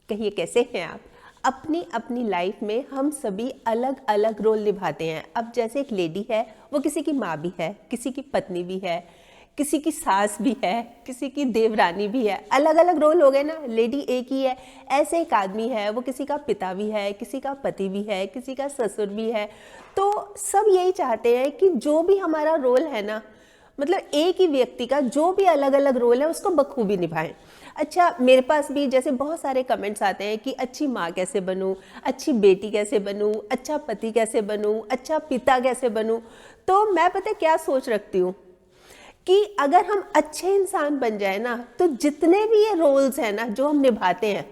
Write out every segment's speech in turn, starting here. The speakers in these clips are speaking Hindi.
कहिए कैसे हैं आप। अपनी अपनी लाइफ में हम सभी अलग अलग रोल निभाते हैं। अब जैसे एक लेडी है, वो किसी की माँ भी है, किसी की पत्नी भी है, किसी की सास भी है, किसी की देवरानी भी है। अलग अलग रोल हो गए ना, लेडी एक ही है। ऐसे एक आदमी है, वो किसी का पिता भी है, किसी का पति भी है, किसी का ससुर भी है। तो सब यही चाहते हैं कि जो भी हमारा रोल है ना, मतलब एक ही व्यक्ति का जो भी अलग अलग रोल है उसको बखूबी निभाएं। अच्छा, मेरे पास भी जैसे बहुत सारे कमेंट्स आते हैं कि अच्छी माँ कैसे बनूं, अच्छी बेटी कैसे बनूं, अच्छा पति कैसे बनूं, अच्छा पिता कैसे बनूं। तो मैं पता है क्या सोच रखती हूँ कि अगर हम अच्छे इंसान बन जाए ना, तो जितने भी ये रोल्स हैं ना जो हम निभाते हैं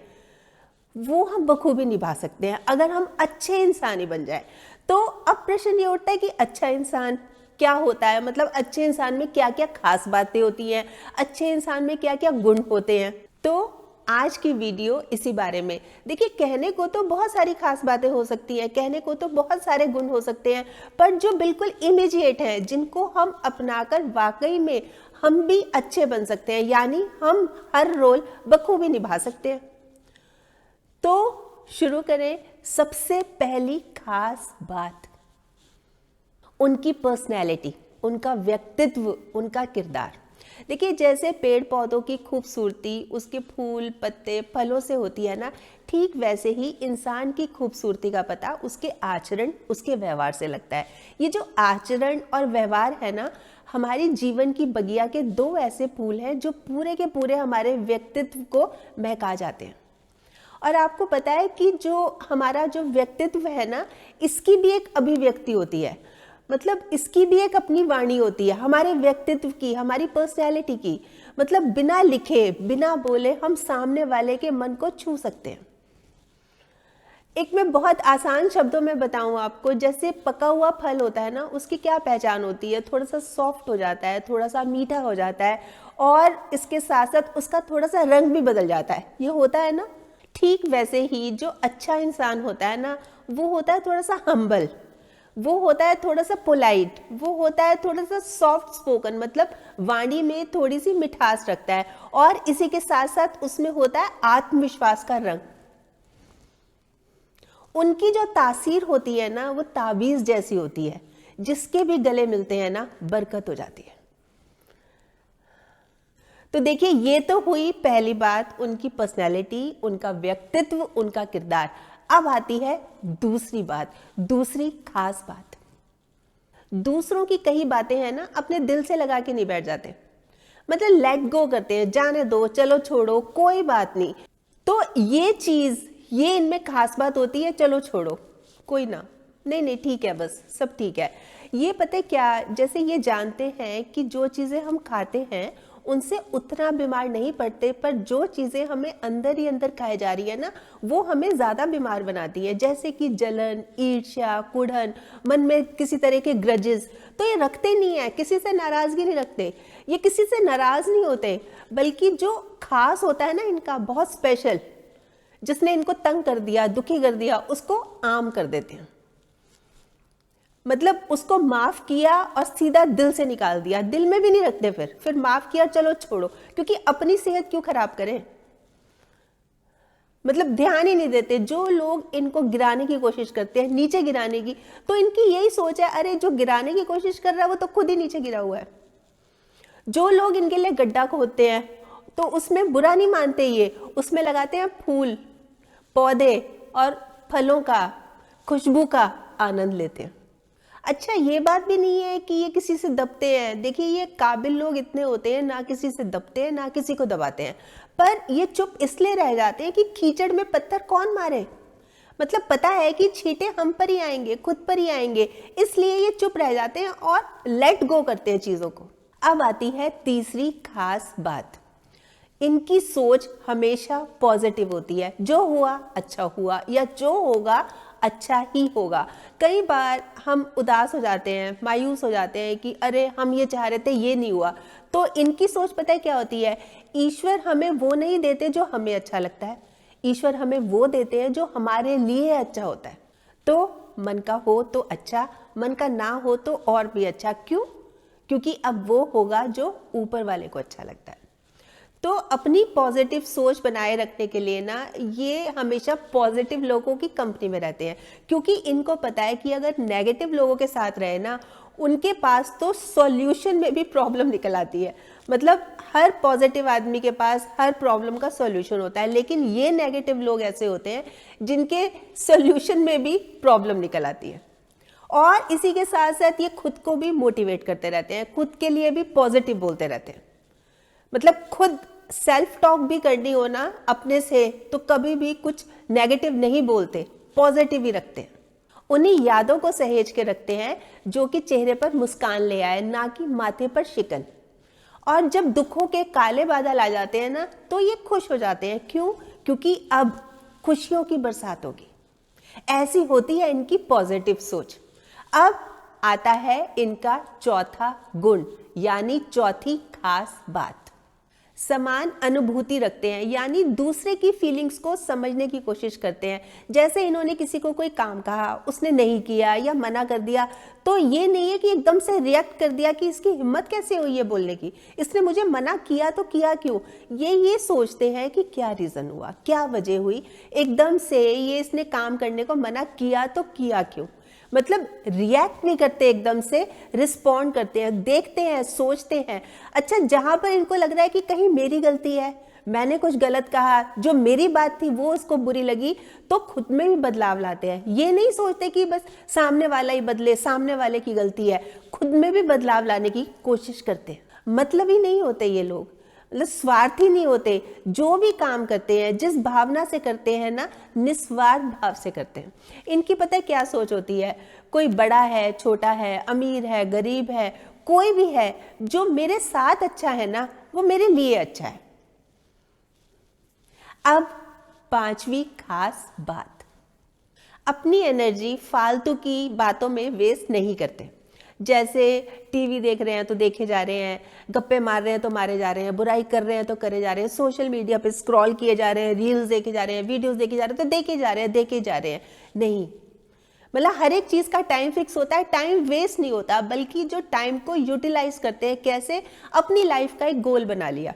वो हम बखूबी निभा सकते हैं, अगर हम अच्छे इंसान ही बन जाए। तो अब प्रश्न ये उठता है कि अच्छा इंसान क्या होता है, मतलब अच्छे इंसान में क्या क्या खास बातें होती हैं, अच्छे इंसान में क्या क्या गुण होते हैं। तो आज की वीडियो इसी बारे में। देखिए, कहने को तो बहुत सारी खास बातें हो सकती हैं, कहने को तो बहुत सारे गुण हो सकते हैं, पर जो बिल्कुल इमीडिएट हैं, जिनको हम अपनाकर वाकई में हम भी अच्छे बन सकते हैं, यानी हम हर रोल बखूबी निभा सकते हैं। तो शुरू करें। सबसे पहली खास बात, उनकी पर्सनैलिटी, उनका व्यक्तित्व, उनका किरदार। देखिए, जैसे पेड़ पौधों की खूबसूरती उसके फूल पत्ते फलों से होती है ना, ठीक वैसे ही इंसान की खूबसूरती का पता उसके आचरण, उसके व्यवहार से लगता है। ये जो आचरण और व्यवहार है ना, हमारी जीवन की बगिया के दो ऐसे फूल हैं जो पूरे के पूरे हमारे व्यक्तित्व को महका जाते हैं। और आपको पता है कि जो हमारा जो व्यक्तित्व है ना, इसकी भी एक अभिव्यक्ति होती है, मतलब इसकी भी एक अपनी वाणी होती है, हमारे व्यक्तित्व की, हमारी पर्सनैलिटी की। मतलब बिना लिखे बिना बोले हम सामने वाले के मन को छू सकते हैं। एक मैं बहुत आसान शब्दों में बताऊं आपको, जैसे पका हुआ फल होता है ना, उसकी क्या पहचान होती है, थोड़ा सा सॉफ्ट हो जाता है, थोड़ा सा मीठा हो जाता है, और इसके साथ साथ उसका थोड़ा सा रंग भी बदल जाता है, ये होता है ना। ठीक वैसे ही जो अच्छा इंसान होता है ना, वो होता है थोड़ा सा हम्बल, वो होता है थोड़ा सा पोलाइट, वो होता है थोड़ा सा सॉफ्ट स्पोकन, मतलब वाणी में थोड़ी सी मिठास रखता है, और इसी के साथ साथ उसमें होता है आत्मविश्वास का रंग। उनकी जो तासीर होती है ना, वो ताबीज जैसी होती है, जिसके भी गले मिलते हैं ना, बरकत हो जाती है। तो देखिए, ये तो हुई पहली बात, उनकी पर्सनैलिटी, उनका व्यक्तित्व, उनका किरदार। अब आती है दूसरी बात, दूसरी खास बात। दूसरों की कई बातें हैं ना, अपने दिल से लगा के नहीं बैठ जाते, मतलब लेट गो करते हैं, जाने दो, चलो छोड़ो, कोई बात नहीं। तो ये चीज, ये इनमें खास बात होती है, चलो छोड़ो, कोई ना, नहीं नहीं ठीक है, बस सब ठीक है। ये पता है क्या, जैसे ये जानते हैं कि जो चीजें हम खाते हैं उनसे उतना बीमार नहीं पड़ते, पर जो चीजें हमें अंदर ही अंदर खाई जा रही है ना, वो हमें ज्यादा बीमार बनाती है। जैसे कि जलन, ईर्ष्या, कुढ़न, मन में किसी तरह के ग्रजेस, तो ये रखते नहीं है, किसी से नाराजगी नहीं रखते, ये किसी से नाराज नहीं होते, बल्कि जो खास होता है ना इनका, बहुत स्पेशल, जिसने इनको तंग कर दिया, दुखी कर दिया, उसको आम कर देते हैं। मतलब उसको माफ किया और सीधा दिल से निकाल दिया, दिल में भी नहीं रखते, फिर माफ किया, चलो छोड़ो, क्योंकि अपनी सेहत क्यों खराब करें, मतलब ध्यान ही नहीं देते। जो लोग इनको गिराने की कोशिश करते हैं, नीचे गिराने की, तो इनकी यही सोच है, अरे जो गिराने की कोशिश कर रहा है वो तो खुद ही नीचे गिरा हुआ है। जो लोग इनके लिए गड्ढा खोदते हैं, तो उसमें बुरा नहीं मानते, ये उसमें लगाते हैं फूल पौधे और फलों का, खुशबू का आनंद लेते हैं। अच्छा, ये बात भी नहीं है कि ये किसी से दबते हैं। देखिए, ये काबिल लोग इतने होते हैं, ना किसी से दबते हैं, ना किसी को दबाते हैं, पर ये चुप इसलिए रह जाते हैं कि कीचड़ में पत्थर कौन मारे, मतलब पता है कि छींटे हम पर ही आएंगे, खुद पर ही आएंगे, इसलिए ये चुप रह जाते हैं और लेट गो करते हैं चीजों को। अब आती है तीसरी खास बात, इनकी सोच हमेशा पॉजिटिव होती है, जो हुआ अच्छा हुआ, या जो होगा अच्छा ही होगा। कई बार हम उदास हो जाते हैं, मायूस हो जाते हैं कि अरे हम ये चाह रहे थे, ये नहीं हुआ, तो इनकी सोच पता है क्या होती है, ईश्वर हमें वो नहीं देते जो हमें अच्छा लगता है, ईश्वर हमें वो देते हैं जो हमारे लिए अच्छा होता है। तो मन का हो तो अच्छा, मन का ना हो तो और भी अच्छा। क्यों? क्योंकि अब वो होगा जो ऊपर वाले को अच्छा लगता है। तो अपनी पॉजिटिव सोच बनाए रखने के लिए ना ये हमेशा पॉजिटिव लोगों की कंपनी में रहते हैं, क्योंकि इनको पता है कि अगर नेगेटिव लोगों के साथ रहे ना, उनके पास तो सॉल्यूशन में भी प्रॉब्लम निकल आती है। मतलब हर पॉजिटिव आदमी के पास हर प्रॉब्लम का सॉल्यूशन होता है, लेकिन ये नेगेटिव लोग ऐसे होते हैं जिनके सॉल्यूशन में भी प्रॉब्लम निकल आती है। और इसी के साथ साथ ये खुद को भी मोटिवेट करते रहते हैं, खुद के लिए भी पॉजिटिव बोलते रहते हैं। मतलब खुद सेल्फ टॉक भी करनी हो ना अपने से, तो कभी भी कुछ नेगेटिव नहीं बोलते, पॉजिटिव ही रखते हैं। उन्हीं यादों को सहेज के रखते हैं जो कि चेहरे पर मुस्कान ले आए, ना कि माथे पर शिकन। और जब दुखों के काले बादल आ जाते हैं ना, तो ये खुश हो जाते हैं। क्यों? क्योंकि अब खुशियों की बरसात होगी। ऐसी होती है इनकी पॉजिटिव सोच। अब आता है इनका चौथा गुण, यानी चौथी खास बात। समान अनुभूति रखते हैं, यानी दूसरे की फीलिंग्स को समझने की कोशिश करते हैं। जैसे इन्होंने किसी को कोई काम कहा, उसने नहीं किया या मना कर दिया, तो ये नहीं है कि एकदम से रिएक्ट कर दिया कि इसकी हिम्मत कैसे हुई है बोलने की, इसने मुझे मना किया तो किया क्यों। ये सोचते हैं कि क्या रीज़न हुआ, क्या वजह हुई, एकदम से ये इसने काम करने को मना किया तो किया क्यों। मतलब रिएक्ट नहीं करते, एकदम से रिस्पॉन्ड करते हैं, देखते हैं, सोचते हैं। अच्छा, जहां पर इनको लग रहा है कि कहीं मेरी गलती है, मैंने कुछ गलत कहा, जो मेरी बात थी वो उसको बुरी लगी, तो खुद में भी बदलाव लाते हैं। ये नहीं सोचते कि बस सामने वाला ही बदले, सामने वाले की गलती है, खुद में भी बदलाव लाने की कोशिश करते हैं। मतलब ही नहीं होते ये लोग, मतलब स्वार्थी नहीं होते। जो भी काम करते हैं, जिस भावना से करते हैं ना, निस्वार्थ भाव से करते हैं। इनकी पता है क्या सोच होती है, कोई बड़ा है, छोटा है, अमीर है, गरीब है, कोई भी है, जो मेरे साथ अच्छा है ना, वो मेरे लिए अच्छा है। अब पांचवी खास बात, अपनी एनर्जी फालतू की बातों में वेस्ट नहीं करते। जैसे टीवी देख रहे हैं तो देखे जा रहे हैं, गप्पे मार रहे हैं तो मारे जा रहे हैं, बुराई कर रहे हैं तो करे जा रहे हैं, सोशल मीडिया पे स्क्रॉल किए जा रहे हैं, रील्स देखे जा रहे हैं, वीडियोस देखे जा रहे हैं तो देखे जा रहे हैं। नहीं, मतलब हर एक चीज का टाइम फिक्स होता है, टाइम वेस्ट नहीं होता, बल्कि जो टाइम को यूटिलाइज करते हैं, कैसे, अपनी लाइफ का एक गोल बना लिया,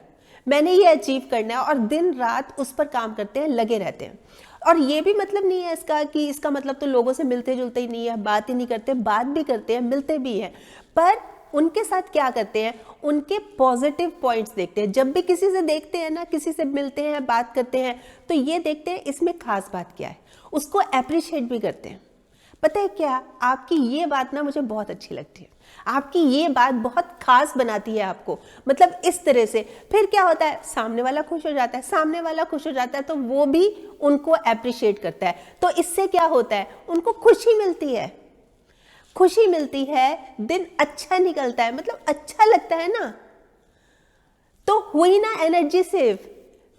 मैंने ये अचीव करना है, और दिन रात उस पर काम करते हैं, लगे रहते हैं। और ये भी मतलब नहीं है इसका कि इसका मतलब तो लोगों से मिलते जुलते ही नहीं है, बात ही नहीं करते, बात भी करते हैं, मिलते भी हैं, पर उनके साथ क्या करते हैं, उनके पॉजिटिव पॉइंट्स देखते हैं। जब भी किसी से देखते हैं ना, किसी से मिलते हैं, बात करते हैं, तो ये देखते हैं इसमें खास बात क्या है, उसको अप्रिशिएट भी करते हैं। पता है क्या, आपकी ये बात ना मुझे बहुत अच्छी लगती है, आपकी ये बात बहुत खास बनाती है आपको, मतलब इस तरह से। फिर क्या होता है, सामने वाला खुश हो जाता है, सामने वाला खुश हो जाता है तो वो भी उनको अप्रिशिएट करता है। तो इससे क्या होता है, उनको खुशी मिलती है, खुशी मिलती है, दिन अच्छा निकलता है, मतलब अच्छा लगता है ना। तो हुई ना एनर्जी सेव,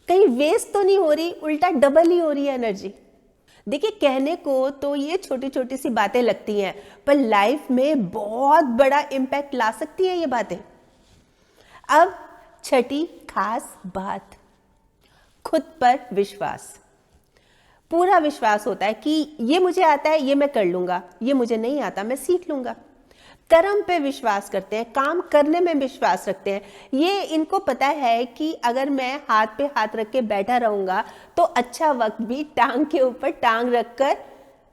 कहीं वेस्ट तो नहीं हो रही, उल्टा डबल ही हो रही है एनर्जी। देखिए, कहने को तो ये छोटी छोटी सी बातें लगती हैं, पर लाइफ में बहुत बड़ा इम्पैक्ट ला सकती हैं ये बातें। अब छठी खास बात, खुद पर विश्वास। पूरा विश्वास होता है कि ये मुझे आता है, ये मैं कर लूंगा, ये मुझे नहीं आता, मैं सीख लूंगा। कर्म पे विश्वास करते हैं, काम करने में विश्वास रखते हैं। ये इनको पता है कि अगर मैं हाथ पे हाथ रख के बैठा रहूंगा तो अच्छा वक्त भी टांग के ऊपर टांग रखकर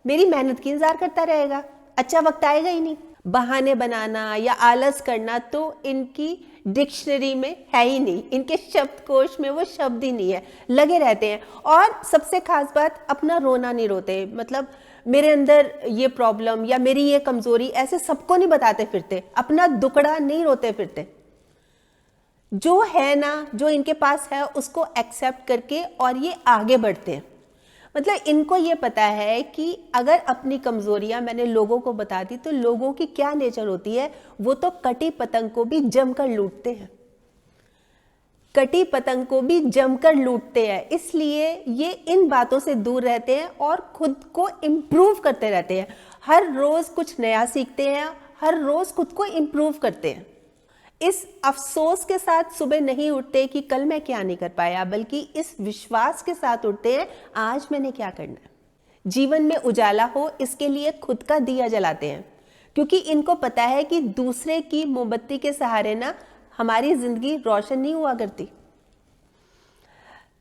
मेरी मेहनत की इंतजार करता रहेगा, अच्छा वक्त आएगा ही नहीं। बहाने बनाना या आलस करना तो इनकी डिक्शनरी में है ही नहीं, इनके शब्दकोश में वो शब्द ही नहीं है, लगे रहते हैं। और सबसे खास बात, अपना रोना नहीं रोते, मतलब मेरे अंदर ये प्रॉब्लम या मेरी ये कमजोरी ऐसे सबको नहीं बताते फिरते, अपना दुखड़ा नहीं रोते फिरते। जो है ना, जो इनके पास है, उसको एक्सेप्ट करके और ये आगे बढ़ते हैं। मतलब इनको ये पता है कि अगर अपनी कमजोरियां मैंने लोगों को बता दी तो लोगों की क्या नेचर होती है, वो तो कटी पतंग को भी जमकर लूटते हैं, कटी पतंग को भी जमकर लूटते हैं। इसलिए ये इन बातों से दूर रहते हैं और खुद को इम्प्रूव करते रहते हैं। हर रोज कुछ नया सीखते हैं, हर रोज खुद को इम्प्रूव करते हैं। इस अफसोस के साथ सुबह नहीं उठते कि कल मैं क्या नहीं कर पाया, बल्कि इस विश्वास के साथ उठते हैं, आज मैंने क्या करना है। जीवन में उजाला हो, इसके लिए खुद का दिया जलाते हैं, क्योंकि इनको पता है कि दूसरे की मोमबत्ती के सहारे ना हमारी जिंदगी रोशन नहीं हुआ करती।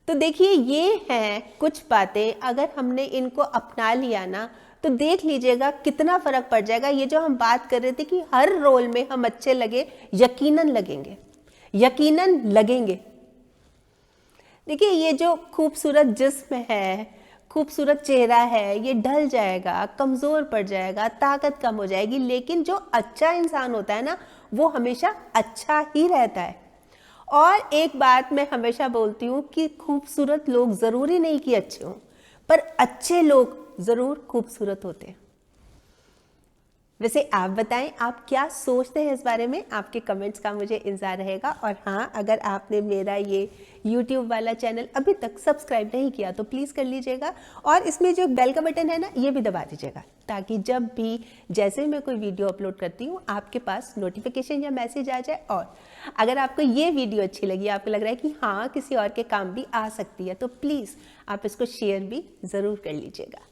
तो देखिए ये हैं कुछ बातें, अगर हमने इनको अपना लिया ना तो देख लीजिएगा कितना फर्क पड़ जाएगा। ये जो हम बात कर रहे थे कि हर रोल में हम अच्छे लगे, यकीनन लगेंगे, यकीनन लगेंगे। देखिए ये जो खूबसूरत जिस्म है, खूबसूरत चेहरा है, ये ढल जाएगा, कमज़ोर पड़ जाएगा, ताकत कम हो जाएगी, लेकिन जो अच्छा इंसान होता है ना वो हमेशा अच्छा ही रहता है। और एक बात मैं हमेशा बोलती हूँ कि खूबसूरत लोग ज़रूरी नहीं कि अच्छे हों, पर अच्छे लोग ज़रूर खूबसूरत होते हैं। वैसे आप बताएं आप क्या सोचते हैं इस बारे में, आपके कमेंट्स का मुझे इंतज़ार रहेगा। और हाँ, अगर आपने मेरा ये YouTube वाला चैनल अभी तक सब्सक्राइब नहीं किया तो प्लीज़ कर लीजिएगा, और इसमें जो बेल का बटन है ना ये भी दबा दीजिएगा, ताकि जब भी जैसे मैं कोई वीडियो अपलोड करती हूँ आपके पास नोटिफिकेशन या मैसेज आ जाए। और अगर आपको ये वीडियो अच्छी लगी, आपको लग रहा है कि हाँ किसी और के काम भी आ सकती है, तो प्लीज़ आप इसको शेयर भी ज़रूर कर लीजिएगा।